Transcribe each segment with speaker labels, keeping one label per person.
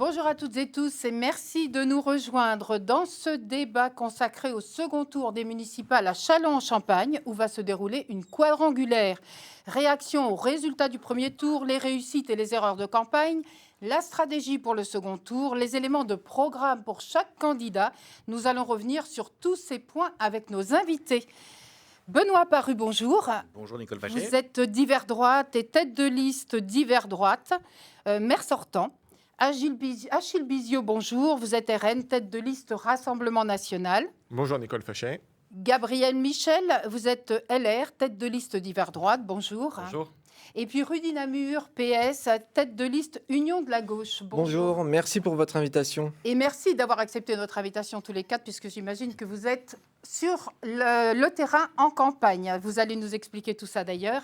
Speaker 1: Bonjour à toutes et tous et merci de nous rejoindre dans ce débat consacré au second tour des municipales à Châlons-en-Champagne où va se dérouler une quadrangulaire. Réaction aux résultats du premier tour, les réussites et les erreurs de campagne, la stratégie pour le second tour, les éléments de programme pour chaque candidat. Nous allons revenir sur tous ces points avec nos invités. Benoît Paru, bonjour.
Speaker 2: Bonjour Nicole Fachet.
Speaker 1: Vous êtes d'hiver droite et tête de liste d'hiver droite, maire sortant. Achille Bizio, bonjour. Vous êtes RN, tête de liste Rassemblement National.
Speaker 3: Bonjour Nicole Fachet.
Speaker 1: Gabriel Michel, vous êtes LR, tête de liste d'hiver droite. Bonjour.
Speaker 2: Bonjour.
Speaker 1: Et puis Rudy Namur, PS, tête de liste Union de la gauche.
Speaker 4: Bonjour, merci pour votre invitation.
Speaker 1: Et merci d'avoir accepté notre invitation tous les quatre, puisque j'imagine que vous êtes sur le terrain en campagne. Vous allez nous expliquer tout ça d'ailleurs.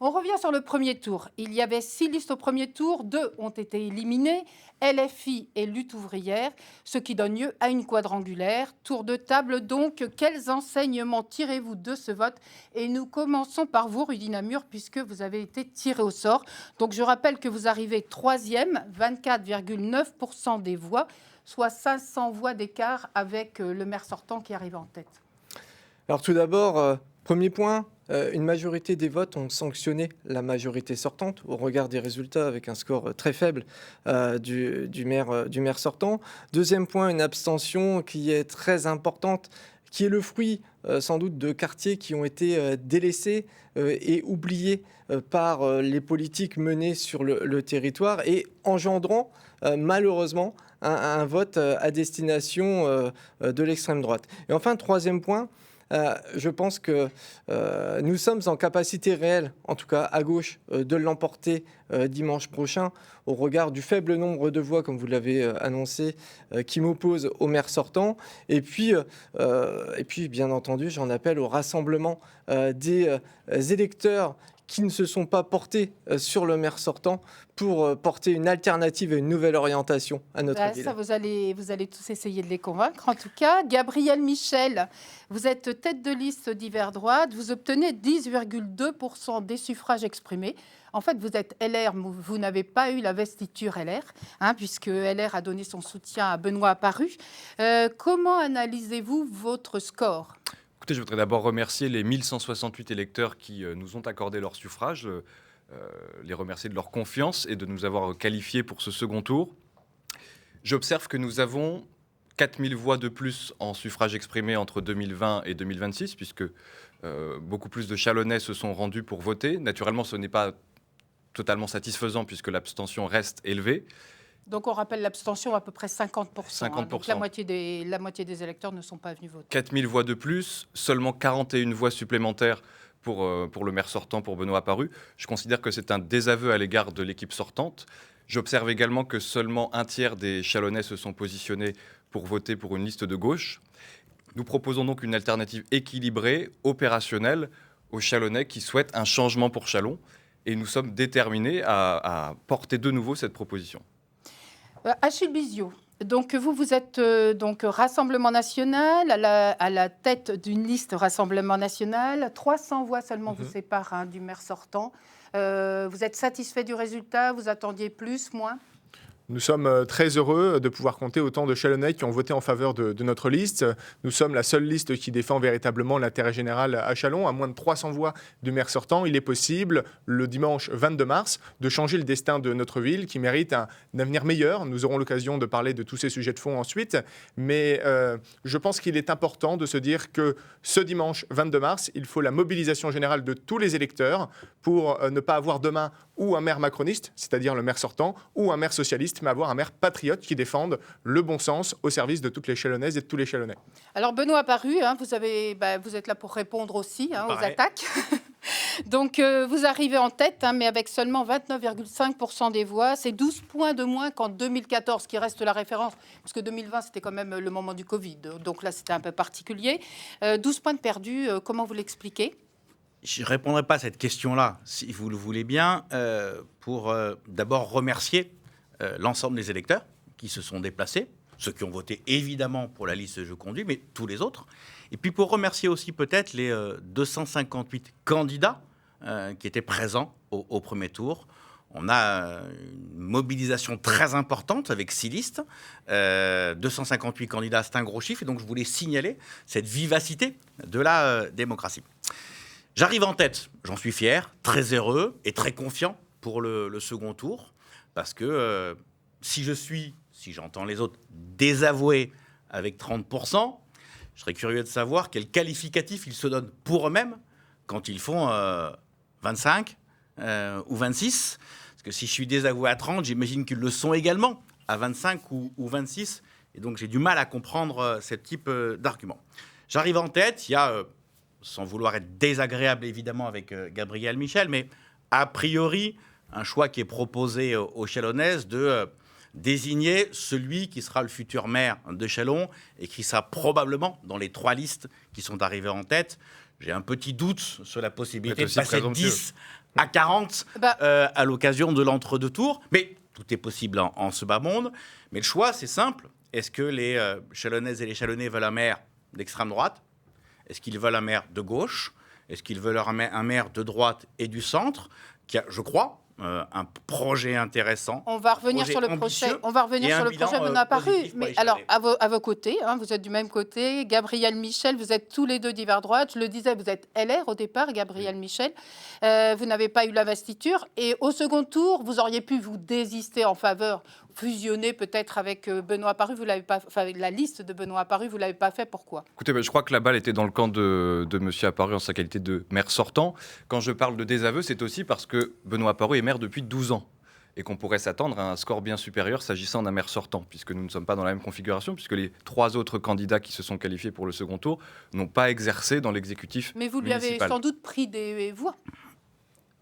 Speaker 1: On revient sur le premier tour. Il y avait 6 listes au premier tour, 2 ont été éliminées, LFI et Lutte ouvrière, ce qui donne lieu à une quadrangulaire. Tour de table donc, quels enseignements tirez-vous de ce vote? Et nous commençons par vous, Rudy Namur, puisque vous avez été tiré au sort. Donc je rappelle que vous arrivez 3e, 24,9% des voix, soit 500 voix d'écart avec le maire sortant qui arrive en tête.
Speaker 4: Alors tout d'abord, premier point, une majorité des votes ont sanctionné la majorité sortante au regard des résultats avec un score très faible du maire sortant. Deuxième point, une abstention qui est très importante, qui est le fruit sans doute de quartiers qui ont été délaissés et oubliés par les politiques menées sur le territoire et engendrant malheureusement un vote à destination de l'extrême droite. Et enfin, troisième point, je pense que nous sommes en capacité réelle, en tout cas à gauche, de l'emporter dimanche prochain au regard du faible nombre de voix, comme vous l'avez annoncé, qui m'opposent au maire sortant. Et puis, bien entendu, j'en appelle au rassemblement des électeurs qui ne se sont pas portés sur le maire sortant pour porter une alternative et une nouvelle orientation à notre ville.
Speaker 1: Ça, vous allez tous essayer de les convaincre. En tout cas, Gabriel Michel, vous êtes tête de liste d'hiver droite. Vous obtenez 10,2% des suffrages exprimés. En fait, vous êtes LR, vous n'avez pas eu la vestiture LR, puisque LR a donné son soutien à Benoît Paru. Comment analysez-vous votre score ?
Speaker 2: Écoutez, je voudrais d'abord remercier les 1168 électeurs qui nous ont accordé leur suffrage, les remercier de leur confiance et de nous avoir qualifiés pour ce second tour. J'observe que nous avons 4000 voix de plus en suffrage exprimé entre 2020 et 2026, puisque beaucoup plus de Chalonnais se sont rendus pour voter. Naturellement, ce n'est pas totalement satisfaisant puisque l'abstention reste élevée.
Speaker 1: Donc on rappelle l'abstention à peu près 50%.
Speaker 2: 50%.
Speaker 1: Donc la moitié des électeurs ne sont pas venus voter.
Speaker 2: 4000 voix de plus, seulement 41 voix supplémentaires pour le maire sortant, pour Benoît Paru. Je considère que c'est un désaveu à l'égard de l'équipe sortante. J'observe également que seulement un tiers des Chalonnais se sont positionnés pour voter pour une liste de gauche. Nous proposons donc une alternative équilibrée, opérationnelle, aux Chalonnais qui souhaitent un changement pour Châlons. Et nous sommes déterminés à porter de nouveau cette proposition.
Speaker 1: Achille Bizio, donc vous êtes donc Rassemblement National, à la tête d'une liste Rassemblement National. 300 voix seulement vous séparent du maire sortant. Vous êtes satisfait du résultat? Vous attendiez plus, moins?
Speaker 3: Nous sommes très heureux de pouvoir compter autant de Chalonnais qui ont voté en faveur de notre liste. Nous sommes la seule liste qui défend véritablement l'intérêt général à Châlons. À moins de 300 voix du maire sortant, il est possible, le dimanche 22 mars, de changer le destin de notre ville qui mérite un avenir meilleur. Nous aurons l'occasion de parler de tous ces sujets de fond ensuite. Mais je pense qu'il est important de se dire que ce dimanche 22 mars, il faut la mobilisation générale de tous les électeurs pour ne pas avoir demain ou un maire macroniste, c'est-à-dire le maire sortant, ou un maire socialiste, mais avoir un maire patriote qui défende le bon sens au service de toutes les Chalonnaises et de tous les Chalonnais.
Speaker 1: Alors Benoît Paru, vous êtes là pour répondre aussi aux attaques. Donc vous arrivez en tête, mais avec seulement 29,5% des voix. C'est 12 points de moins qu'en 2014, qui reste la référence, parce que 2020, c'était quand même le moment du Covid. Donc là, c'était un peu particulier. 12 points de perdus, comment vous l'expliquez ?
Speaker 5: Je ne répondrai pas à cette question-là, si vous le voulez bien, pour d'abord remercier l'ensemble des électeurs qui se sont déplacés, ceux qui ont voté évidemment pour la liste Je conduis, mais tous les autres. Et puis pour remercier aussi peut-être les 258 candidats qui étaient présents au premier tour. On a une mobilisation très importante avec 6 listes, 258 candidats, c'est un gros chiffre, et donc je voulais signaler cette vivacité de la démocratie. J'arrive en tête, j'en suis fier, très heureux et très confiant pour le second tour, parce que si j'entends les autres, désavoué avec 30%, je serais curieux de savoir quel qualificatif ils se donnent pour eux-mêmes quand ils font 25 ou 26. Parce que si je suis désavoué à 30, j'imagine qu'ils le sont également à 25 ou 26. Et donc j'ai du mal à comprendre ce type d'argument. J'arrive en tête, il y a, sans vouloir être désagréable évidemment avec Gabriel Michel, mais a priori un choix qui est proposé aux Chalonnaises de désigner celui qui sera le futur maire de Châlons et qui sera probablement dans les 3 listes qui sont arrivées en tête. J'ai un petit doute sur la possibilité de passer de 10 à 40 à l'occasion de l'entre-deux tours. Mais tout est possible en ce bas monde. Mais le choix, c'est simple. Est-ce que les Chalonnaises et les Chalonnais veulent un maire d'extrême droite? Est-ce qu'ils veulent un maire de gauche? Est-ce qu'ils veulent un maire de droite et du centre qui a, je crois, un projet intéressant.
Speaker 1: On va revenir sur le projet. On va revenir sur le projet Benoît Apparu. Mais alors, à vos côtés, vous êtes du même côté. Gabriel Michel, vous êtes tous les deux d'hiver droite. Je le disais, vous êtes LR au départ, Gabriel Michel. Vous n'avez pas eu l'investiture. Et au second tour, vous auriez pu vous désister en faveur, fusionner peut-être avec Benoît Apparu. Vous l'avez pas, enfin, avec la liste de Benoît Apparu, vous l'avez pas fait. Pourquoi?
Speaker 2: Écoutez, je crois que la balle était dans le camp de M. Apparu en sa qualité de maire sortant. Quand je parle de désaveu, c'est aussi parce que Benoît Apparu est maire depuis 12 ans et qu'on pourrait s'attendre à un score bien supérieur s'agissant d'un maire sortant, puisque nous ne sommes pas dans la même configuration, puisque les 3 autres candidats qui se sont qualifiés pour le second tour n'ont pas exercé dans l'exécutif municipal.
Speaker 1: Mais vous lui avez sans doute pris des voix,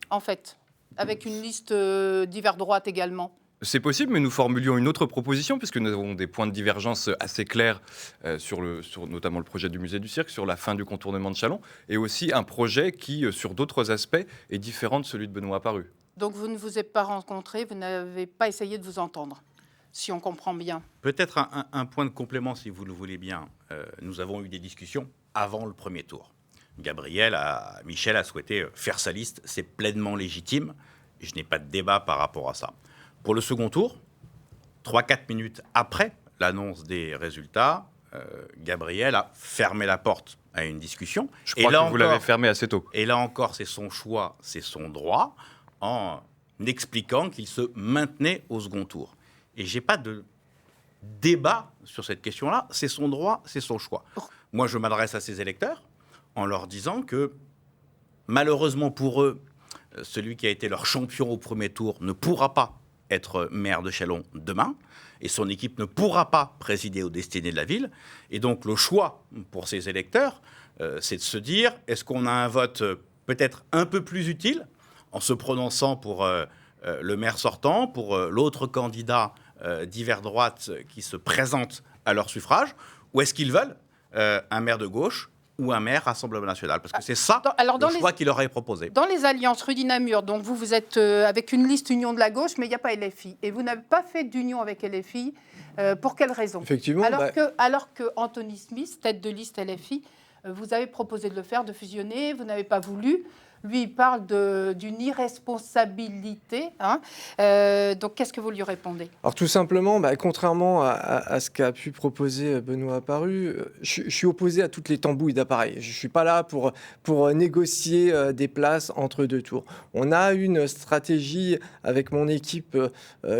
Speaker 1: en fait, avec une liste d'hiver droite également.
Speaker 2: C'est possible, mais nous formulions une autre proposition, puisque nous avons des points de divergence assez clairs sur notamment le projet du musée du cirque, sur la fin du contournement de Châlons, et aussi un projet qui, sur d'autres aspects, est différent de celui de Benoît Apparu.
Speaker 1: Donc vous ne vous êtes pas rencontrés, vous n'avez pas essayé de vous entendre, si on comprend bien.
Speaker 5: Peut-être un point de complément, si vous le voulez bien. Nous avons eu des discussions avant le premier tour. Michel a souhaité faire sa liste, c'est pleinement légitime. Je n'ai pas de débat par rapport à ça. Pour le second tour, 3-4 minutes après l'annonce des résultats, Gabriel a fermé la porte à une discussion.
Speaker 2: Je crois que vous l'avez fermé assez tôt.
Speaker 5: Et là encore, c'est son choix, c'est son droit, en expliquant qu'il se maintenait au second tour. Et je n'ai pas de débat sur cette question-là. C'est son droit, c'est son choix. Moi, je m'adresse à ses électeurs en leur disant que, malheureusement pour eux, celui qui a été leur champion au premier tour ne pourra pas être maire de Châlons demain, et son équipe ne pourra pas présider aux destinées de la ville. Et donc le choix pour ces électeurs, c'est de se dire, est-ce qu'on a un vote peut-être un peu plus utile, en se prononçant pour le maire sortant, pour l'autre candidat d'hiver droite qui se présente à leur suffrage, ou est-ce qu'ils veulent un maire de gauche ou un maire Rassemblement National? Parce que c'est ça le choix qu'il leur est proposé.
Speaker 1: Dans les alliances Rudy Namur, donc vous êtes avec une liste Union de la gauche, mais il n'y a pas LFI. Et vous n'avez pas fait d'union avec LFI. Pour quelle raison?
Speaker 4: Effectivement.
Speaker 1: Alors que Anthony Smith, tête de liste LFI, vous avez proposé de le faire, de fusionner, vous n'avez pas voulu. Lui, il parle d'une irresponsabilité. Donc, qu'est-ce que vous lui répondez?
Speaker 4: Alors, tout simplement, contrairement à ce qu'a pu proposer Benoît Apparu, je suis opposé à toutes les tambouilles d'appareil. Je ne suis pas là pour négocier des places entre 2 tours. On a une stratégie avec mon équipe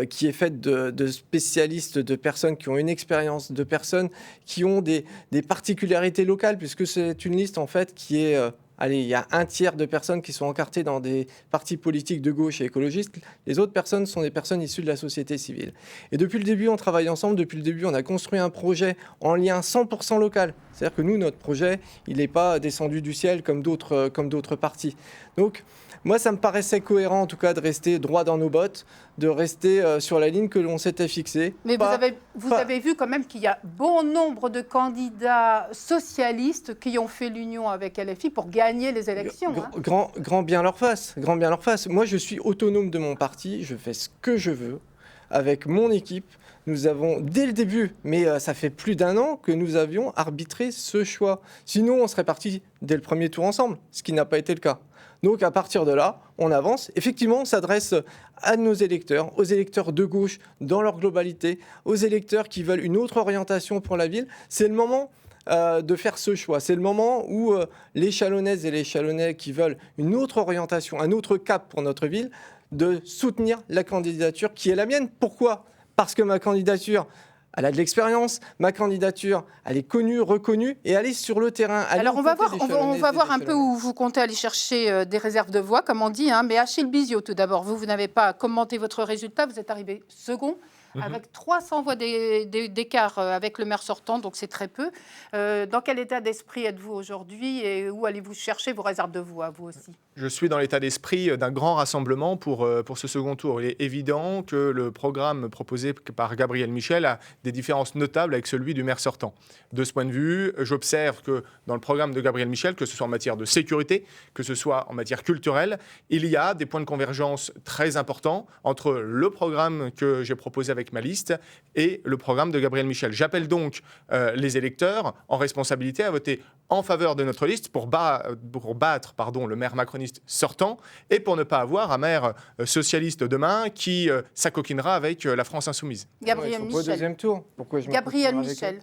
Speaker 4: qui est faite de spécialistes, de personnes qui ont une expérience, de personnes qui ont des particularités locales, puisque c'est une liste, en fait, qui est... il y a un tiers de personnes qui sont encartées dans des partis politiques de gauche et écologistes. Les autres personnes sont des personnes issues de la société civile. Et depuis le début, on travaille ensemble. Depuis le début, on a construit un projet en lien 100% local. C'est-à-dire que nous, notre projet, il n'est pas descendu du ciel comme d'autres partis. Donc, moi, ça me paraissait cohérent, en tout cas, de rester droit dans nos bottes, de rester sur la ligne que l'on s'était fixée.
Speaker 1: Mais vous avez vu quand même qu'il y a bon nombre de candidats socialistes qui ont fait l'union avec LFI pour gagner les élections.
Speaker 4: Grand bien leur face. Grand bien leur face. Moi, je suis autonome de mon parti. Je fais ce que je veux avec mon équipe. nous avons, dès le début, mais ça fait plus d'1 an que nous avions arbitré ce choix. Sinon, on serait partis dès le premier tour ensemble, ce qui n'a pas été le cas. Donc, à partir de là, on avance. Effectivement, on s'adresse à nos électeurs, aux électeurs de gauche dans leur globalité, aux électeurs qui veulent une autre orientation pour la ville. C'est le moment de faire ce choix. C'est le moment où les Chalonnaises et les Chalonnais qui veulent une autre orientation, un autre cap pour notre ville, de soutenir la candidature qui est la mienne. Pourquoi ? Parce que ma candidature, elle a de l'expérience, ma candidature, elle est connue, reconnue, et elle est sur le terrain.
Speaker 1: Alors on va voir un peu où vous comptez aller chercher des réserves de voix, comme on dit. Mais Achille Biziot, tout d'abord, vous n'avez pas commenté votre résultat, vous êtes arrivé second. Avec 300 voix d'écart avec le maire sortant, donc c'est très peu. Dans quel état d'esprit êtes-vous aujourd'hui et où allez-vous chercher vos réserves de voix, vous aussi ?
Speaker 3: Je suis dans l'état d'esprit d'un grand rassemblement pour ce second tour. Il est évident que le programme proposé par Gabriel Michel a des différences notables avec celui du maire sortant. De ce point de vue, j'observe que dans le programme de Gabriel Michel, que ce soit en matière de sécurité, que ce soit en matière culturelle, il y a des points de convergence très importants entre le programme que j'ai proposé avec ma liste et le programme de Gabriel Michel. J'appelle donc les électeurs en responsabilité à voter en faveur de notre liste pour battre le maire macroniste sortant et pour ne pas avoir un maire socialiste demain qui s'acoquinera avec la France insoumise.
Speaker 1: Gabriel Michel.
Speaker 4: Au deuxième tour. Pourquoi je
Speaker 1: Gabriel Michel.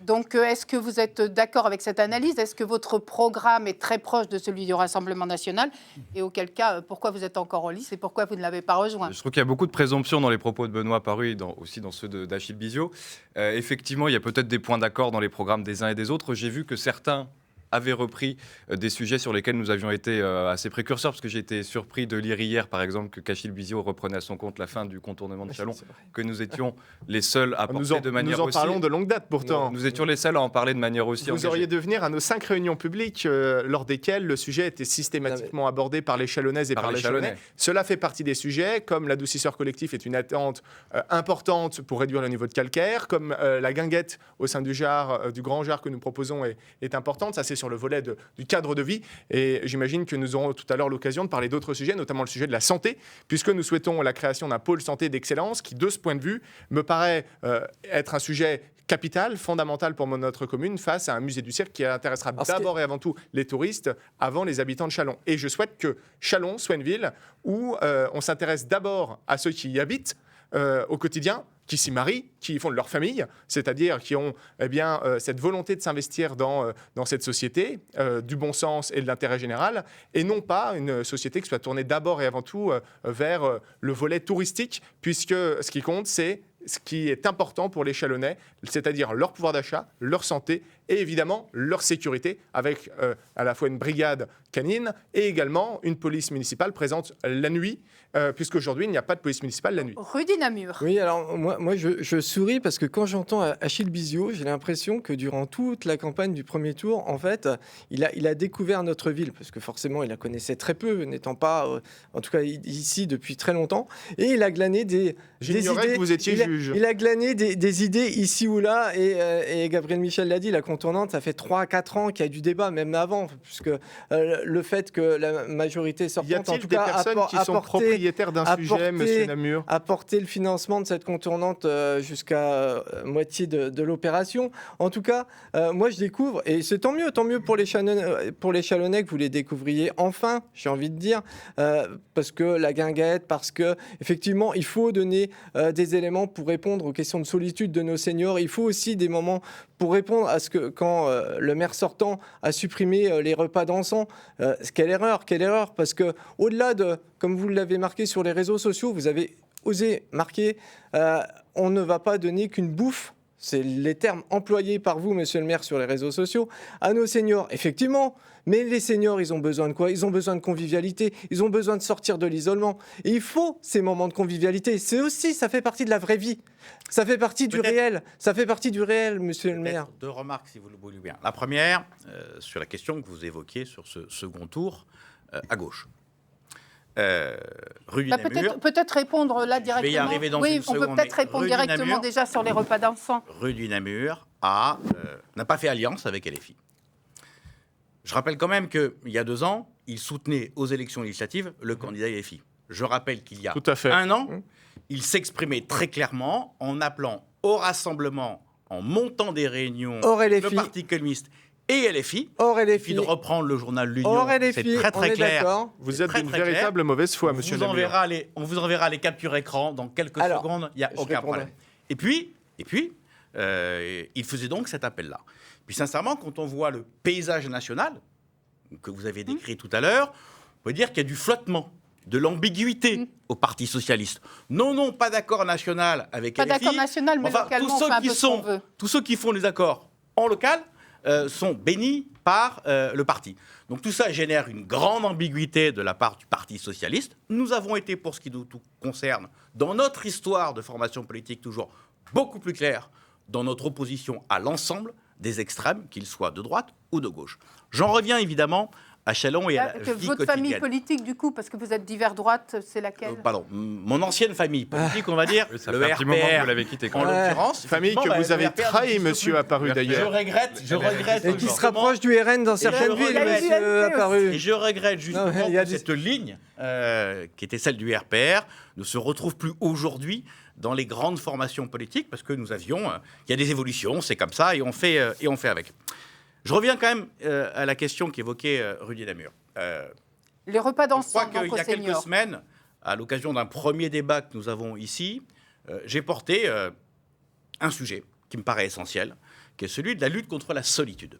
Speaker 1: Donc, est-ce que vous êtes d'accord avec cette analyse ? Est-ce que votre programme est très proche de celui du Rassemblement national ? Et auquel cas, pourquoi vous êtes encore en lice et pourquoi vous ne l'avez pas rejoint ?
Speaker 2: Je trouve qu'il y a beaucoup de présomptions dans les propos de Benoît Paru et aussi dans ceux d'Achille Biziot. Effectivement, il y a peut-être des points d'accord dans les programmes des uns et des autres. J'ai vu que certains avaient repris des sujets sur lesquels nous avions été assez précurseurs, parce que j'ai été surpris de lire hier, par exemple, que Achille Biziot reprenait à son compte la fin du contournement de Châlons, que nous étions les seuls à porter de manière aussi...
Speaker 3: Nous en parlons de longue date, pourtant.
Speaker 2: Nous étions les seuls à en parler de manière aussi
Speaker 3: Vous auriez dû venir à nos 5 réunions publiques lors desquelles le sujet était systématiquement abordé par les Chalonnaises et par les Chalonnais. Cela fait partie des sujets, comme l'adoucisseur collectif est une attente importante pour réduire le niveau de calcaire, comme la guinguette au sein du Grand Jard que nous proposons est importante. Ça, c'est sur le volet du cadre de vie. Et j'imagine que nous aurons tout à l'heure l'occasion de parler d'autres sujets, notamment le sujet de la santé, puisque nous souhaitons la création d'un pôle santé d'excellence qui, de ce point de vue, me paraît être un sujet capital, fondamental pour notre commune, face à un musée du cirque qui intéressera d'abord et avant tout les touristes, avant les habitants de Châlons. Et je souhaite que Châlons soit une ville où on s'intéresse d'abord à ceux qui y habitent au quotidien, qui s'y marient, qui y font de leur famille, c'est-à-dire qui ont cette volonté de s'investir dans cette société, du bon sens et de l'intérêt général, et non pas une société qui soit tournée d'abord et avant tout vers le volet touristique, puisque ce qui compte, c'est ce qui est important pour les Chalonnais, c'est-à-dire leur pouvoir d'achat, leur santé et évidemment leur sécurité, avec à la fois une brigade canine et également une police municipale présente la nuit, puisqu'aujourd'hui il n'y a pas de police municipale la nuit.
Speaker 1: Rudy Namur.
Speaker 4: Oui, alors moi je souris parce que quand j'entends Achille Biziot, j'ai l'impression que durant toute la campagne du premier tour, en fait, il a découvert notre ville, parce que forcément il la connaissait très peu, n'étant pas, en tout cas ici depuis très longtemps, et il a glané des idées.
Speaker 3: J'ignorais que vous étiez juge.
Speaker 4: Il a glané des idées ici ou là, et Gabriel Michel l'a dit, la contournante, ça fait 3-4 ans qu'il y a du débat, même avant, puisque le fait que la majorité sortante, en tout cas,
Speaker 3: des personnes qui sont propriétaires d'un sujet, monsieur Namur,
Speaker 4: apporter le financement de cette contournante jusqu'à moitié de l'opération. En tout cas, moi je découvre, et c'est tant mieux pour les Chalonnais que vous les découvriez enfin, j'ai envie de dire, parce que la guinguette, parce que effectivement, il faut donner des éléments pour répondre aux questions de solitude de nos seniors. Il faut aussi des moments pour répondre à ce que quand le maire sortant a supprimé les repas dansants, quelle erreur, parce que au-delà de, comme vous l'avez marqué sur les réseaux sociaux, vous avez osé marquer, on ne va pas donner qu'une bouffe. C'est les termes employés par vous, monsieur le maire, sur les réseaux sociaux, à nos seniors. Effectivement, mais les seniors, ils ont besoin de quoi ? Ils ont besoin de convivialité, ils ont besoin de sortir de l'isolement. Et il faut ces moments de convivialité. Ça fait partie de la vraie vie. Ça fait partie du réel. Ça fait partie du réel, monsieur le maire.
Speaker 5: Deux remarques, si vous le voulez bien. La première, sur la question que vous évoquiez sur ce second tour, à gauche. Rudy Namur.
Speaker 1: Peut-être répondre là directement.
Speaker 5: Je vais y arriver dans une seconde.
Speaker 1: On peut peut-être répondre directement
Speaker 5: Namur,
Speaker 1: déjà sur les repas d'enfants.
Speaker 5: Rudy Namur n'a pas fait alliance avec LFI. Je rappelle quand même qu'il y a 2 ans, il soutenait aux élections législatives le candidat LFI. Je rappelle qu'il y a 1 an, il s'exprimait très clairement en appelant au rassemblement, en montant des réunions,
Speaker 4: Hors
Speaker 5: le
Speaker 4: LFI.
Speaker 5: Parti communiste et LFI.
Speaker 4: Hors
Speaker 5: Il suffit
Speaker 4: LFI.
Speaker 5: de reprendre le journal L'Union,
Speaker 4: Hors
Speaker 5: c'est
Speaker 4: LFI,
Speaker 5: très
Speaker 4: on
Speaker 5: très
Speaker 4: est
Speaker 5: clair.
Speaker 4: d'accord.
Speaker 3: Vous êtes
Speaker 5: très,
Speaker 3: d'une
Speaker 5: très clair.
Speaker 3: véritable mauvaise foi,
Speaker 5: On
Speaker 3: monsieur
Speaker 5: vous
Speaker 3: Namur.
Speaker 5: enverra les captures écran dans quelques
Speaker 4: Alors,
Speaker 5: secondes, il n'y a
Speaker 4: je
Speaker 5: aucun
Speaker 4: répondrai.
Speaker 5: problème. Et puis il faisait donc cet appel-là. Puis sincèrement, quand on voit le paysage national, que vous avez décrit tout à l'heure, on peut dire qu'il y a du flottement, de l'ambiguïté au Parti socialiste. Non, pas d'accord national avec
Speaker 1: Pas
Speaker 5: LFI.
Speaker 1: d'accord national, mais
Speaker 5: Enfin,
Speaker 1: localement,
Speaker 5: tous
Speaker 1: on
Speaker 5: ceux
Speaker 1: fait un
Speaker 5: qui
Speaker 1: peu ce qu'on
Speaker 5: sont,
Speaker 1: veut.
Speaker 5: tous ceux qui font les accords en local sont bénis par le parti. Donc tout ça génère une grande ambiguïté de la part du Parti socialiste. Nous avons été, pour ce qui nous concerne, dans notre histoire de formation politique, toujours beaucoup plus clairs dans notre opposition à l'ensemble des extrêmes, qu'ils soient de droite ou de gauche. J'en reviens évidemment à Chalon et à la vie
Speaker 1: Votre famille
Speaker 5: quotidienne.
Speaker 1: politique, du coup, parce que vous êtes divers droite, c'est laquelle
Speaker 5: Pardon, mon ancienne famille politique, on va dire,
Speaker 2: Ça
Speaker 5: le
Speaker 2: fait un petit moment que vous
Speaker 5: RPR,
Speaker 2: l'avez quitté.
Speaker 5: en l'occurrence.
Speaker 3: Famille que
Speaker 5: effectivement,
Speaker 3: vous avez
Speaker 5: le RPR
Speaker 3: trahi,
Speaker 5: n'existe
Speaker 3: monsieur
Speaker 5: plus.
Speaker 3: Apparu,
Speaker 5: Je
Speaker 3: d'ailleurs.
Speaker 5: regrette.
Speaker 4: Et qui se
Speaker 5: fortement.
Speaker 4: rapproche du RN dans
Speaker 5: je
Speaker 4: certaines villes,
Speaker 5: regrette.
Speaker 4: monsieur Apparu.
Speaker 5: Et je regrette justement
Speaker 4: Non, mais il y a
Speaker 5: que
Speaker 4: des-
Speaker 5: cette ligne, qui était celle du RPR, ne se retrouve plus aujourd'hui dans les grandes formations politiques, parce que nous avions, il y a des évolutions, c'est comme ça, et on fait avec. Je reviens quand même à la question qu'évoquait Rudy Namur.
Speaker 1: Les repas
Speaker 5: Je crois
Speaker 1: d'ensemble
Speaker 5: qu'il y
Speaker 1: entre
Speaker 5: a quelques
Speaker 1: seniors.
Speaker 5: semaines, à l'occasion d'un premier débat que nous avons ici, j'ai porté un sujet qui me paraît essentiel, qui est celui de la lutte contre la solitude.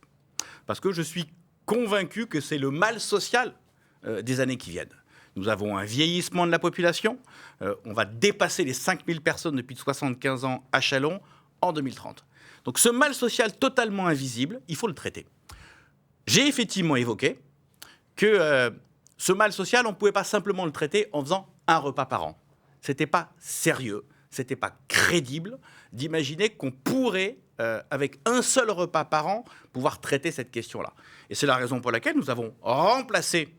Speaker 5: Parce que je suis convaincu que c'est le mal social des années qui viennent. Nous avons un vieillissement de la population. On va dépasser les 5000 personnes depuis 75 ans à Châlons en 2030. Donc ce mal social totalement invisible, il faut le traiter. J'ai effectivement évoqué que ce mal social, on ne pouvait pas simplement le traiter en faisant un repas par an. Ce n'était pas sérieux, ce n'était pas crédible d'imaginer qu'on pourrait, avec un seul repas par an, pouvoir traiter cette question-là. Et c'est la raison pour laquelle nous avons remplacé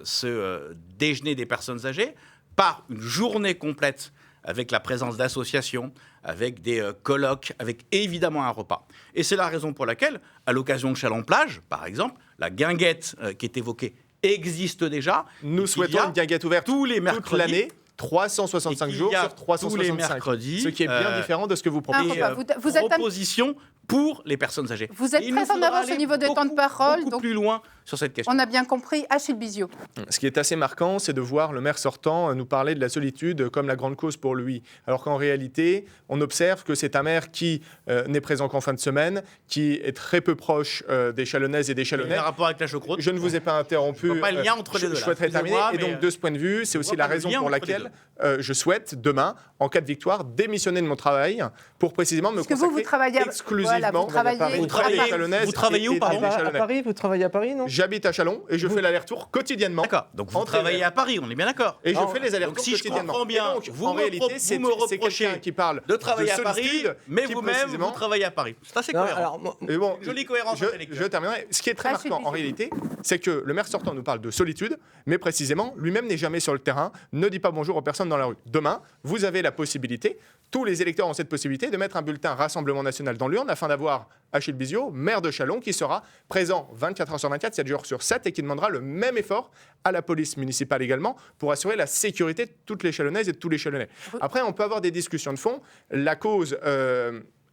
Speaker 5: ce déjeuner des personnes âgées par une journée complète avec la présence d'associations, avec des colloques, avec évidemment un repas. Et c'est la raison pour laquelle, à l'occasion de Châlons-Plage, par exemple, la guinguette qui est évoquée existe déjà.
Speaker 3: Nous
Speaker 5: Et qu'il
Speaker 3: souhaitons
Speaker 5: y a
Speaker 3: une guinguette ouverte
Speaker 5: tous les
Speaker 3: toute
Speaker 5: mercredis,
Speaker 3: l'année, 365
Speaker 5: et qu'il
Speaker 3: jours
Speaker 5: y a
Speaker 3: sur
Speaker 5: tous les
Speaker 3: 365.
Speaker 5: mercredis,
Speaker 3: Ce qui est bien différent de ce que vous
Speaker 1: Un
Speaker 3: proposez.
Speaker 1: repas. Vous êtes un-
Speaker 5: propositions pour les personnes âgées.
Speaker 1: Vous êtes
Speaker 5: Et il
Speaker 1: très
Speaker 5: nous
Speaker 1: en
Speaker 5: faudra
Speaker 1: avance au
Speaker 5: aller
Speaker 1: niveau des temps de
Speaker 5: beaucoup,
Speaker 1: parole,
Speaker 5: beaucoup
Speaker 1: donc-
Speaker 5: plus loin sur cette question.
Speaker 1: On a bien compris. Achille Bizio.
Speaker 3: Ce qui est assez marquant, c'est de voir le maire sortant nous parler de la solitude comme la grande cause pour lui. Alors qu'en réalité, on observe que c'est un maire qui n'est présent qu'en fin de semaine, qui est très peu proche des Chalonnaises et des
Speaker 5: Il y a
Speaker 3: Chalonnais.
Speaker 5: un rapport avec la choucroute.
Speaker 3: Je ne vous ai pas interrompu.
Speaker 5: Je vois pas le lien entre les deux,
Speaker 3: Je
Speaker 5: là.
Speaker 3: souhaiterais terminer.
Speaker 5: Excusez-moi,
Speaker 3: Et
Speaker 5: mais,
Speaker 3: donc, de ce point de vue, c'est
Speaker 5: je
Speaker 3: aussi
Speaker 5: vois
Speaker 3: la
Speaker 5: pas le
Speaker 3: raison
Speaker 5: lien
Speaker 3: pour
Speaker 5: entre les
Speaker 3: laquelle je souhaite, demain, en cas de victoire, démissionner de mon travail pour précisément me
Speaker 1: Parce que vous
Speaker 3: consacrer
Speaker 1: travaillez à-
Speaker 3: exclusivement
Speaker 1: voilà, vous travaillez-
Speaker 3: à des
Speaker 1: Vous travaillez-
Speaker 3: Chalonnaises
Speaker 5: vous travaillez
Speaker 3: et-
Speaker 5: où,
Speaker 3: et
Speaker 5: pardon
Speaker 3: des
Speaker 4: À
Speaker 3: Chalonnais.
Speaker 4: Paris, vous travaillez à Paris, non?
Speaker 3: J'habite à Châlons et je fais l'aller-retour quotidiennement.
Speaker 5: D'accord. Donc vous
Speaker 3: Entre
Speaker 5: travaillez
Speaker 3: les-
Speaker 5: à Paris, on est bien d'accord.
Speaker 3: Et je
Speaker 4: Non,
Speaker 3: fais les allers-retours
Speaker 5: donc si je
Speaker 3: quotidiennement.
Speaker 5: comprends bien,
Speaker 3: Et donc,
Speaker 5: vous
Speaker 3: en
Speaker 5: me
Speaker 3: réalité,
Speaker 5: vous
Speaker 3: c'est
Speaker 5: me
Speaker 3: c'est quelqu'un
Speaker 5: reprochez
Speaker 3: qui parle
Speaker 5: de travailler à Paris,
Speaker 3: solitude,
Speaker 5: mais
Speaker 3: qui
Speaker 5: vous-même,
Speaker 3: précisément-
Speaker 5: vous travaillez à Paris. C'est assez
Speaker 4: Non,
Speaker 5: cohérent.
Speaker 4: alors, moi-
Speaker 3: Et bon,
Speaker 5: Une jolie cohérence intellectuelle.
Speaker 3: je terminerai. Ce qui est très
Speaker 1: Achille
Speaker 3: marquant en
Speaker 1: Bizio.
Speaker 3: réalité, c'est que le maire sortant nous parle de solitude, mais précisément, lui-même n'est jamais sur le terrain, ne dit pas bonjour aux personnes dans la rue. Demain, vous avez la possibilité, tous les électeurs ont cette possibilité, de mettre un bulletin Rassemblement National dans l'urne afin d'avoir Achille Bizio, maire de Châlons, qui sera présent 24 heures sur 24, 7 jours sur 7, et qui demandera le même effort à la police municipale également pour assurer la sécurité de toutes les Chalonnaises et de tous les Chalonnais. Après, on peut avoir des discussions de fond. La cause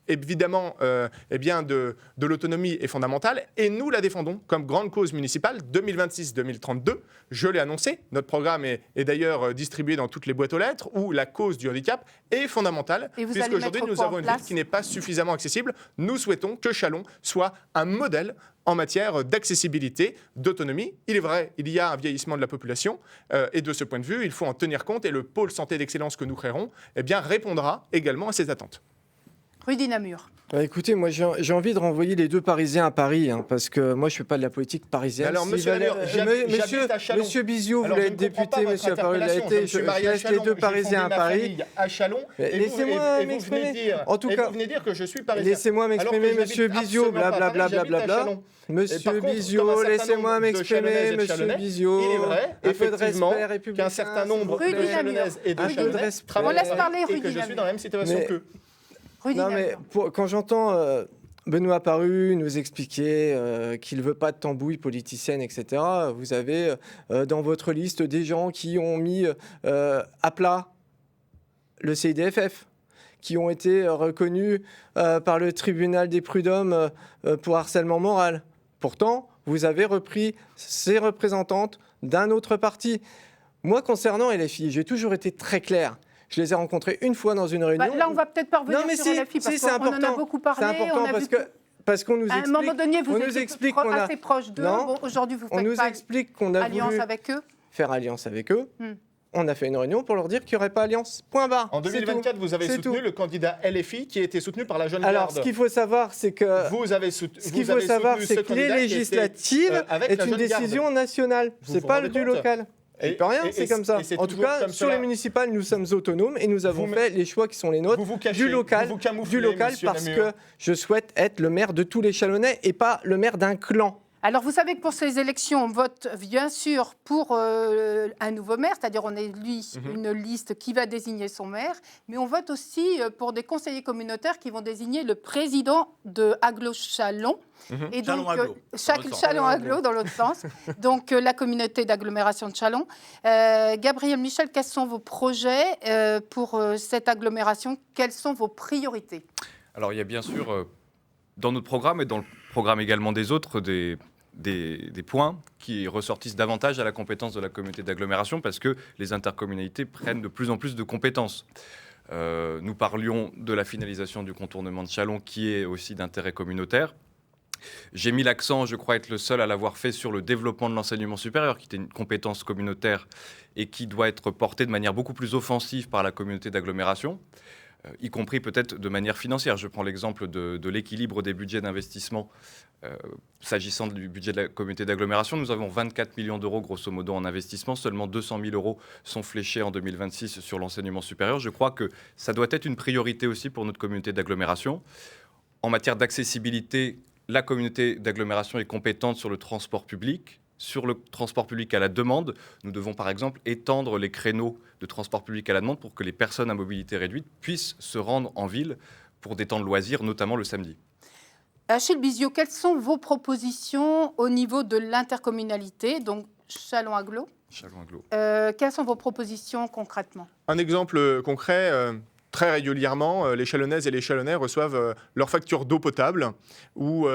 Speaker 3: évidemment eh bien de l'autonomie est fondamentale et nous la défendons comme grande cause municipale 2026-2032. Je l'ai annoncé, notre programme est d'ailleurs distribué dans toutes les boîtes aux lettres où la cause du handicap est fondamentale
Speaker 1: Et vous
Speaker 3: puisque
Speaker 1: allez
Speaker 3: aujourd'hui
Speaker 1: mettre
Speaker 3: nous
Speaker 1: quoi en
Speaker 3: avons une
Speaker 1: place
Speaker 3: ville qui n'est pas suffisamment accessible. Nous souhaitons que Châlons soit un modèle en matière d'accessibilité, d'autonomie. Il est vrai, il y a un vieillissement de la population et de ce point de vue, il faut en tenir compte et le pôle santé d'excellence que nous créerons eh bien, répondra également à ces attentes.
Speaker 1: Rudy Namur.
Speaker 4: Bah, écoutez, moi j'ai envie de renvoyer les deux Parisiens à Paris, hein, parce que moi je fais pas de la politique parisienne.
Speaker 3: Alors,
Speaker 4: Si
Speaker 3: monsieur
Speaker 4: Valère-
Speaker 3: Namur, j'habite à Châlons.
Speaker 4: Monsieur Bizot
Speaker 3: Alors,
Speaker 4: voulait
Speaker 3: je
Speaker 4: être
Speaker 3: ne comprends pas
Speaker 4: député,
Speaker 3: votre
Speaker 4: monsieur Apparu l'a
Speaker 3: interpellation.
Speaker 4: été.
Speaker 3: suis
Speaker 4: Je
Speaker 3: marié à
Speaker 4: laisse les
Speaker 3: Châlons,
Speaker 4: deux
Speaker 3: j'ai
Speaker 4: Parisiens à
Speaker 3: fondé ma
Speaker 4: Paris.
Speaker 3: famille à Châlons.
Speaker 4: Mais
Speaker 3: Et
Speaker 4: laissez-moi
Speaker 3: vous venez
Speaker 4: m'exprimer.
Speaker 3: dire-
Speaker 4: En tout
Speaker 3: et
Speaker 4: cas,
Speaker 3: vous venez dire que je suis parisien.
Speaker 4: Laissez-moi
Speaker 3: Alors
Speaker 4: m'exprimer,
Speaker 3: que
Speaker 4: monsieur
Speaker 3: j'habite
Speaker 4: Bizot,
Speaker 3: absolument pas à Paris,
Speaker 4: blablabla.
Speaker 3: j'habite à Châlons. Et par
Speaker 4: Monsieur
Speaker 3: contre, comme un
Speaker 4: Bizot,
Speaker 3: certain
Speaker 4: laissez-moi
Speaker 3: nombre de
Speaker 4: m'exprimer,
Speaker 3: Chalonnaises et de
Speaker 4: monsieur
Speaker 3: Chalonnais,
Speaker 4: Bizot.
Speaker 3: il est vrai,
Speaker 4: Un peu de
Speaker 3: effectivement,
Speaker 4: respect républicain.
Speaker 3: qu'un certain nombre
Speaker 1: Rudy
Speaker 3: de
Speaker 1: Namur.
Speaker 3: Chalonnaises et de
Speaker 4: Un peu de
Speaker 3: Chalonnais
Speaker 4: respect.
Speaker 3: travaillent
Speaker 1: On laisse
Speaker 3: à
Speaker 1: parler
Speaker 3: Paris et
Speaker 1: Rudy
Speaker 3: que je suis
Speaker 1: Namur.
Speaker 3: dans la même situation
Speaker 4: Mais-
Speaker 3: qu'eux.
Speaker 1: Rudy
Speaker 4: Non,
Speaker 1: Namur.
Speaker 4: mais quand j'entends Benoît Apparu nous expliquer qu'il ne veut pas de tambouille politicienne, etc., vous avez dans votre liste des gens qui ont mis à plat le CIDFF, qui ont été reconnus par le tribunal des prud'hommes pour harcèlement moral. Pourtant, vous avez repris ces représentantes d'un autre parti. Moi, concernant LFI, j'ai toujours été très clair. Je les ai rencontrés une fois dans une réunion.
Speaker 1: Là, on va peut-être pas revenir
Speaker 4: Non, mais
Speaker 1: sur
Speaker 4: si,
Speaker 1: LFI, parce
Speaker 4: c'est
Speaker 1: qu'on en a
Speaker 4: important.
Speaker 1: beaucoup parlé.
Speaker 4: C'est important
Speaker 1: on a
Speaker 4: parce qu'on nous
Speaker 1: à un
Speaker 4: explique...
Speaker 1: moment donné, vous
Speaker 4: on nous
Speaker 1: étiez
Speaker 4: explique qu'on a-
Speaker 1: assez proche d'eux.
Speaker 4: Non.
Speaker 1: Bon, aujourd'hui, vous
Speaker 4: On
Speaker 1: faites
Speaker 4: nous
Speaker 1: pas
Speaker 4: explique qu'on a
Speaker 1: alliance
Speaker 4: voulu
Speaker 1: avec eux.
Speaker 4: faire alliance avec eux.
Speaker 1: Hmm.
Speaker 4: On a fait une réunion pour leur dire qu'il n'y aurait pas alliance. Point barre.
Speaker 3: En
Speaker 4: C'est
Speaker 3: 2024,
Speaker 4: tout.
Speaker 3: vous avez
Speaker 4: C'est
Speaker 3: soutenu
Speaker 4: tout.
Speaker 3: le candidat LFI qui a été soutenu par la Jeune
Speaker 4: Alors,
Speaker 3: Garde.
Speaker 4: ce qu'il faut savoir, c'est que...
Speaker 3: Vous avez soutenu.
Speaker 4: Ce qu'il faut savoir, c'est que les législatives
Speaker 3: avec
Speaker 4: est
Speaker 3: la
Speaker 4: une
Speaker 3: Jeune Garde.
Speaker 4: décision nationale.
Speaker 3: Vous
Speaker 4: C'est
Speaker 3: vous
Speaker 4: pas
Speaker 3: rendez
Speaker 4: du
Speaker 3: compte
Speaker 4: local.
Speaker 3: Et-
Speaker 4: Je peux rien,
Speaker 3: et-
Speaker 4: c'est
Speaker 3: et-
Speaker 4: comme ça.
Speaker 3: et c'est
Speaker 4: En tout
Speaker 3: toujours
Speaker 4: cas,
Speaker 3: comme
Speaker 4: sur
Speaker 3: cela.
Speaker 4: les municipales, nous sommes autonomes et nous avons
Speaker 3: Vous-
Speaker 4: fait les choix qui sont les nôtres.
Speaker 3: Vous vous cachez,
Speaker 4: du local,
Speaker 3: vous vous camouflez, monsieur
Speaker 4: parce
Speaker 3: Namur.
Speaker 4: que je souhaite être le maire de tous les Chalonnais et pas le maire d'un clan.
Speaker 1: Alors, vous savez que pour ces élections, on vote bien sûr pour un nouveau maire, c'est-à-dire on élit une liste qui va désigner son maire, mais on vote aussi pour des conseillers communautaire qui vont désigner le président de Aglo-Chalon. Et donc,
Speaker 5: Chalon-Aglo,
Speaker 1: chaque
Speaker 5: dans l'autre sens.
Speaker 1: Chalon-Aglo dans l'autre sens. Donc, la communauté d'agglomération de Chalon. Gabriel Michel, quels sont vos projets pour cette agglomération? Quelles sont vos priorités?
Speaker 2: Alors, il y a bien sûr, dans notre programme et dans le programme également des autres, des points qui ressortissent davantage à la compétence de la communauté d'agglomération parce que les intercommunalités prennent de plus en plus de compétences. Nous parlions de la finalisation du contournement de Chalon qui est aussi d'intérêt communautaire. J'ai mis l'accent, je crois être le seul à l'avoir fait, sur le développement de l'enseignement supérieur, qui est une compétence communautaire et qui doit être portée de manière beaucoup plus offensive par la communauté d'agglomération, y compris peut-être de manière financière. Je prends l'exemple de l'équilibre des budgets d'investissement. S'agissant du budget de la communauté d'agglomération, nous avons 24 millions d'euros grosso modo en investissement. Seulement 200 000 euros sont fléchés en 2026 sur l'enseignement supérieur. Je crois que ça doit être une priorité aussi pour notre communauté d'agglomération. En matière d'accessibilité, la communauté d'agglomération est compétente sur le transport public. Sur le transport public à la demande, nous devons par exemple étendre les créneaux de transport public à la demande pour que les personnes à mobilité réduite puissent se rendre en ville pour des temps de loisirs, notamment le samedi.
Speaker 1: Achille Bizio, quelles sont vos propositions au niveau de l'intercommunalité, donc Chalon-Aglo?
Speaker 2: Chalon-Aglo.
Speaker 1: Quelles sont vos propositions concrètement?
Speaker 3: Un exemple concret, très régulièrement, les Chalonnaises et les Chalonnais reçoivent leur facture d'eau potable où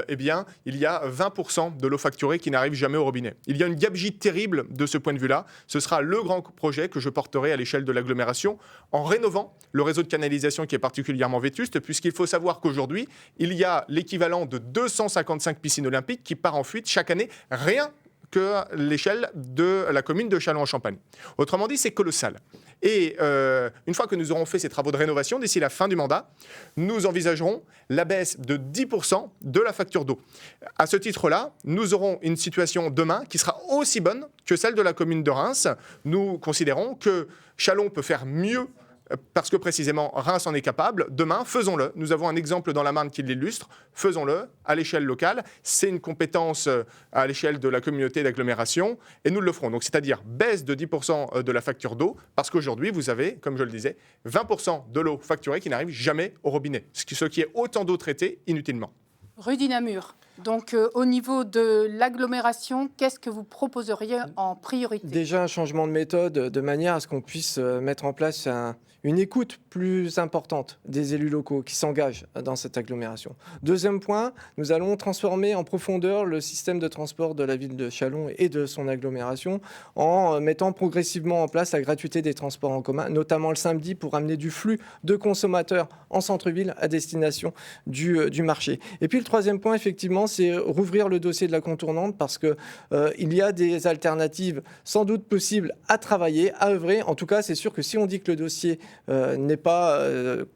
Speaker 3: eh bien, il y a 20% de l'eau facturée qui n'arrive jamais au robinet. Il y a une gabegie terrible de ce point de vue-là. Ce sera le grand projet que je porterai à l'échelle de l'agglomération en rénovant le réseau de canalisation qui est particulièrement vétuste, puisqu'il faut savoir qu'aujourd'hui, il y a l'équivalent de 255 piscines olympiques qui part en fuite chaque année, rien que l'échelle de la commune de Châlons-en-Champagne. Autrement dit, c'est colossal. Et une fois que nous aurons fait ces travaux de rénovation, d'ici la fin du mandat, nous envisagerons la baisse de 10% de la facture d'eau. À ce titre-là, nous aurons une situation demain qui sera aussi bonne que celle de la commune de Reims. Nous considérons que Châlons peut faire mieux parce que précisément Reims en est capable. Demain, faisons-le. Nous avons un exemple dans la Marne qui l'illustre. Faisons-le à l'échelle locale. C'est une compétence à l'échelle de la communauté d'agglomération et nous le ferons. Donc, c'est-à-dire baisse de 10% de la facture d'eau parce qu'aujourd'hui, vous avez, comme je le disais, 20% de l'eau facturée qui n'arrive jamais au robinet. Ce qui est autant d'eau traitée inutilement.
Speaker 1: Rudy Namur, donc au niveau de l'agglomération, qu'est-ce que vous proposeriez en priorité?
Speaker 4: Déjà un changement de méthode de manière à ce qu'on puisse mettre en place une écoute plus importante des élus locaux qui s'engagent dans cette agglomération. Deuxième point, nous allons transformer en profondeur le système de transport de la ville de Châlons et de son agglomération en mettant progressivement en place la gratuité des transports en commun, notamment le samedi pour amener du flux de consommateurs en centre-ville à destination du marché. Et puis le troisième point, effectivement, c'est rouvrir le dossier de la contournante parce que il y a des alternatives sans doute possibles à travailler, à œuvrer. En tout cas, c'est sûr que si on dit que le dossier n'est pas,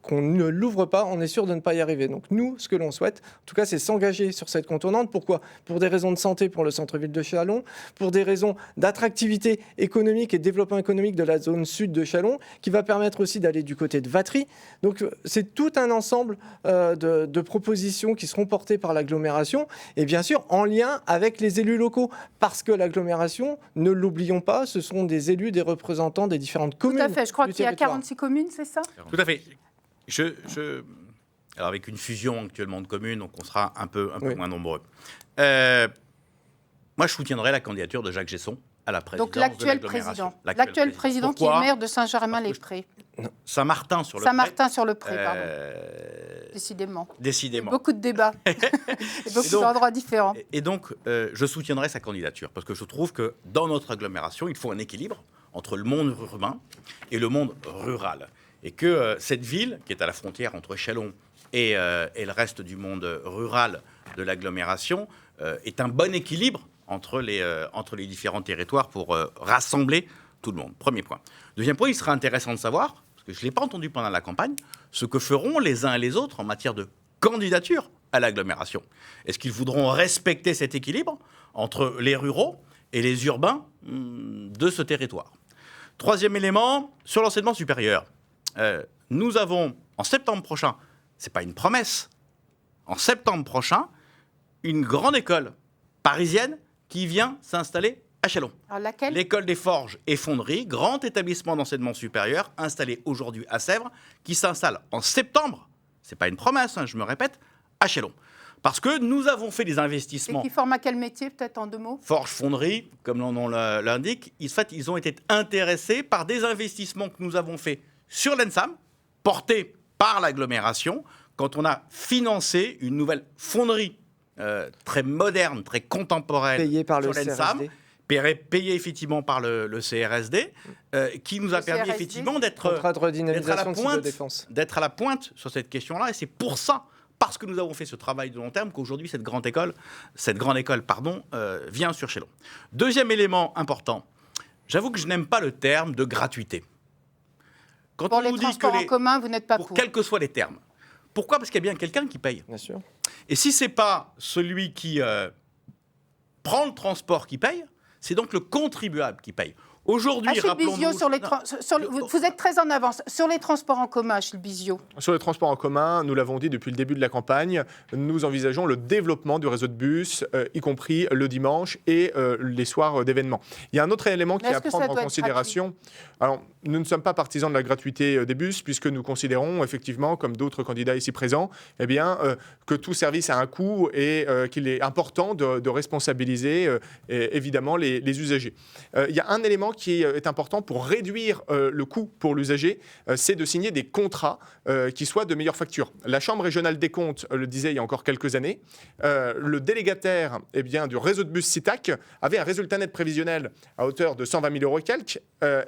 Speaker 4: qu'on ne l'ouvre pas, on est sûr de ne pas y arriver. Donc nous, ce que l'on souhaite, en tout cas, c'est s'engager sur cette contournante. Pourquoi? Pour des raisons de santé pour le centre-ville de Châlons, pour des raisons d'attractivité économique et de développement économique de la zone sud de Châlons, qui va permettre aussi d'aller du côté de Vatry. Donc c'est tout un ensemble de propositions qui seront portées par l'agglomération et bien sûr en lien avec les élus locaux, parce que l'agglomération, ne l'oublions pas, ce sont des élus, des représentants des différentes communes.
Speaker 1: Tout à fait, je crois
Speaker 4: du
Speaker 1: qu'il y a
Speaker 4: territoire.
Speaker 1: 46 communes, c'est ça?
Speaker 5: Tout à fait. Alors avec une fusion actuellement de communes, donc on sera un peu
Speaker 4: Oui.
Speaker 5: moins nombreux. Moi, je soutiendrai la candidature de Jacques Gesson à la présidence
Speaker 1: Donc
Speaker 5: de
Speaker 1: l'actuel
Speaker 5: l'agglomération.
Speaker 1: président. L'actuel président qui est
Speaker 5: Pourquoi
Speaker 1: maire de Saint-Germain-les-Prés.
Speaker 5: Saint-Martin-sur-le-Pré.
Speaker 1: Saint-Martin-sur-le-Pré, pardon. Décidément.
Speaker 5: Décidément.
Speaker 1: Beaucoup de débats. Et beaucoup
Speaker 5: donc-
Speaker 1: d'endroits différents.
Speaker 5: Et donc, je soutiendrai sa candidature, parce que je trouve que dans notre agglomération, il faut un équilibre entre le monde urbain et le monde rural. Et que cette ville, qui est à la frontière entre Châlons et le reste du monde rural de l'agglomération, est un bon équilibre entre les différents territoires pour rassembler tout le monde. Premier point. Deuxième point, il sera intéressant de savoir, parce que je ne l'ai pas entendu pendant la campagne, ce que feront les uns et les autres en matière de candidature à l'agglomération. Est-ce qu'ils voudront respecter cet équilibre entre les ruraux et les urbains de ce territoire? Troisième élément, sur l'enseignement supérieur. Nous avons, en septembre prochain, ce n'est pas une promesse, en septembre prochain, une grande école parisienne qui vient s'installer à Châlons.
Speaker 1: Alors laquelle?
Speaker 5: L'école des forges et fonderies, grand établissement d'enseignement supérieur, installé aujourd'hui à Sèvres, qui s'installe en septembre, ce n'est pas une promesse, hein, je me répète, à Châlons. Parce que nous avons fait des
Speaker 1: Et
Speaker 5: investissements.
Speaker 1: qui forme à quel métier, peut-être en 2 mots?
Speaker 5: Forge, fonderie, comme leur nom l'indique, ils ont été intéressés par des investissements que nous avons faits sur l'ENSAM, portés par l'agglomération, quand on a financé une nouvelle fonderie très moderne, très contemporaine
Speaker 4: Payé par le
Speaker 5: sur l'ENSAM,
Speaker 4: CRSD.
Speaker 5: payé effectivement par le CRSD, qui nous a
Speaker 1: Le
Speaker 5: permis
Speaker 1: CRSD,
Speaker 5: effectivement d'être
Speaker 4: Contrat de redynamisation de site de
Speaker 5: pointe,
Speaker 4: défense.
Speaker 5: d'être à la pointe sur cette question-là. Et c'est pour ça, parce que nous avons fait ce travail de long terme, qu'aujourd'hui cette grande école vient sur Châlons. Deuxième élément important, j'avoue que je n'aime pas le terme de gratuité. Quand
Speaker 1: Pour
Speaker 5: on
Speaker 1: les
Speaker 5: nous dit
Speaker 1: transports
Speaker 5: que
Speaker 1: en commun, vous n'êtes pas pour.
Speaker 5: quels que soient les termes. Pourquoi? Parce qu'il y a bien quelqu'un qui paye.
Speaker 4: Bien sûr.
Speaker 5: Et si c'est pas celui qui prend le transport qui paye, c'est donc le contribuable qui paye. Aujourd'hui,
Speaker 1: Achille Bizio,
Speaker 5: rappelons-nous...
Speaker 1: sur les
Speaker 5: Non,
Speaker 1: vous êtes très en avance. Sur les transports en commun, Achille Bizio.
Speaker 3: Sur les transports en commun, nous l'avons dit depuis le début de la campagne, nous envisageons le développement du réseau de bus, y compris le dimanche et les soirs d'événements. Il y a un autre élément qui
Speaker 1: Mais
Speaker 3: est à
Speaker 1: est-ce que ça
Speaker 3: prendre en
Speaker 1: doit être
Speaker 3: considération. Alors, nous ne sommes pas partisans de la gratuité des bus, puisque nous considérons effectivement, comme d'autres candidats ici présents, eh bien, que tout service a un coût et qu'il est important de responsabiliser évidemment les usagers. Il y a un élément qui est important pour réduire le coût pour l'usager, c'est de signer des contrats qui soient de meilleure facture. La Chambre régionale des comptes le disait il y a encore quelques années. Le délégataire du réseau de bus SITAC avait un résultat net prévisionnel à hauteur de 120 000 euros et quelques.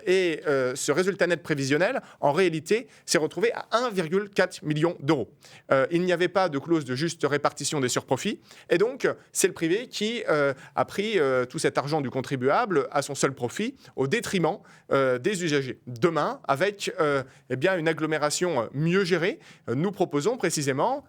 Speaker 3: Et ce résultat net prévisionnel, en réalité, s'est retrouvé à 1,4 million d'euros. Il n'y avait pas de clause de juste répartition des surprofits. Et donc, c'est le privé qui a pris tout cet argent du contribuable à son seul profit, au détriment des usagers. Demain, avec une agglomération mieux gérée, nous proposons précisément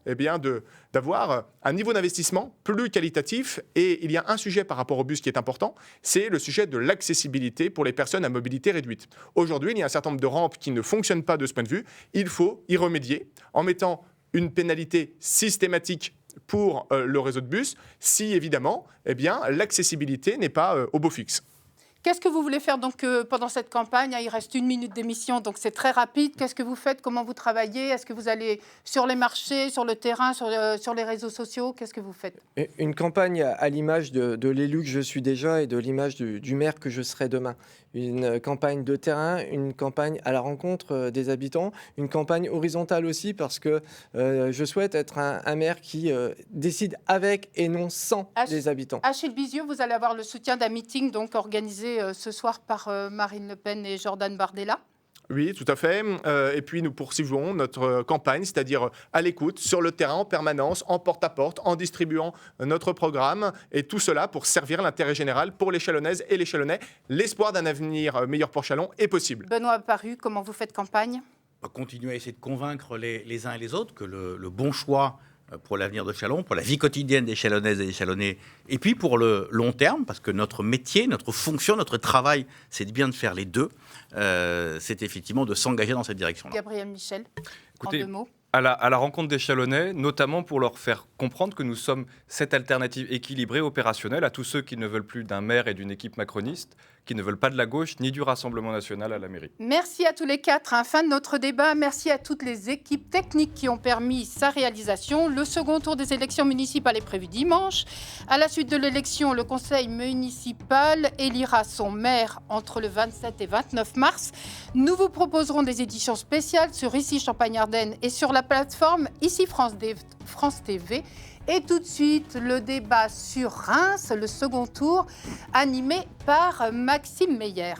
Speaker 3: d'avoir un niveau d'investissement plus qualitatif. Et il y a un sujet par rapport au bus qui est important, c'est le sujet de l'accessibilité pour les personnes à mobilité réduite. Aujourd'hui, il y a un certain nombre de rampes qui ne fonctionnent pas de ce point de vue. Il faut y remédier en mettant une pénalité systématique pour le réseau de bus, si évidemment l'accessibilité n'est pas au beau fixe.
Speaker 1: Qu'est-ce que vous voulez faire donc pendant cette campagne? Il reste 1 minute d'émission, donc c'est très rapide. Qu'est-ce que vous faites? Comment vous travaillez? Est-ce que vous allez sur les marchés, sur le terrain, sur les réseaux sociaux? Qu'est-ce que vous faites?
Speaker 4: Une campagne à l'image de l'élu que je suis déjà et de l'image du maire que je serai demain. Une campagne de terrain, une campagne à la rencontre des habitants, une campagne horizontale aussi parce que je souhaite être un maire qui décide avec et non sans les habitants.
Speaker 1: Achille Bizio, vous allez avoir le soutien d'un meeting donc organisé ce soir par Marine Le Pen et Jordan Bardella.
Speaker 3: Oui, tout à fait. Et puis nous poursuivons notre campagne, c'est-à-dire à l'écoute, sur le terrain, en permanence, en porte-à-porte, en distribuant notre programme. Et tout cela pour servir l'intérêt général pour les Chalonnaises et les Chalonnais. L'espoir d'un avenir meilleur pour Châlons est possible.
Speaker 1: Benoît Apparu, comment vous faites campagne?
Speaker 5: On va continuer à essayer de convaincre les uns et les autres que le bon choix pour l'avenir de Châlons, pour la vie quotidienne des Chalonnaises et des Chalonnais, et puis pour le long terme, parce que notre métier, notre fonction, notre travail, c'est bien de faire les deux, c'est effectivement de s'engager dans cette direction-là.
Speaker 1: Gabriel Michel,
Speaker 2: Écoutez,
Speaker 1: en 2 mots.
Speaker 2: à la rencontre des Chalonnais, notamment pour leur faire comprendre que nous sommes cette alternative équilibrée, opérationnelle, à tous ceux qui ne veulent plus d'un maire et d'une équipe macroniste, qui ne veulent pas de la gauche ni du Rassemblement national à la mairie.
Speaker 1: Merci à tous les quatre. Fin de notre débat. Merci à toutes les équipes techniques qui ont permis sa réalisation. Le second tour des élections municipales est prévu dimanche. À la suite de l'élection, le conseil municipal élira son maire entre le 27 et 29 mars. Nous vous proposerons des éditions spéciales sur Ici Champagne-Ardenne et sur la plateforme Ici France TV. Et tout de suite, le débat sur Reims, le second tour, animé par Maxime Meyer.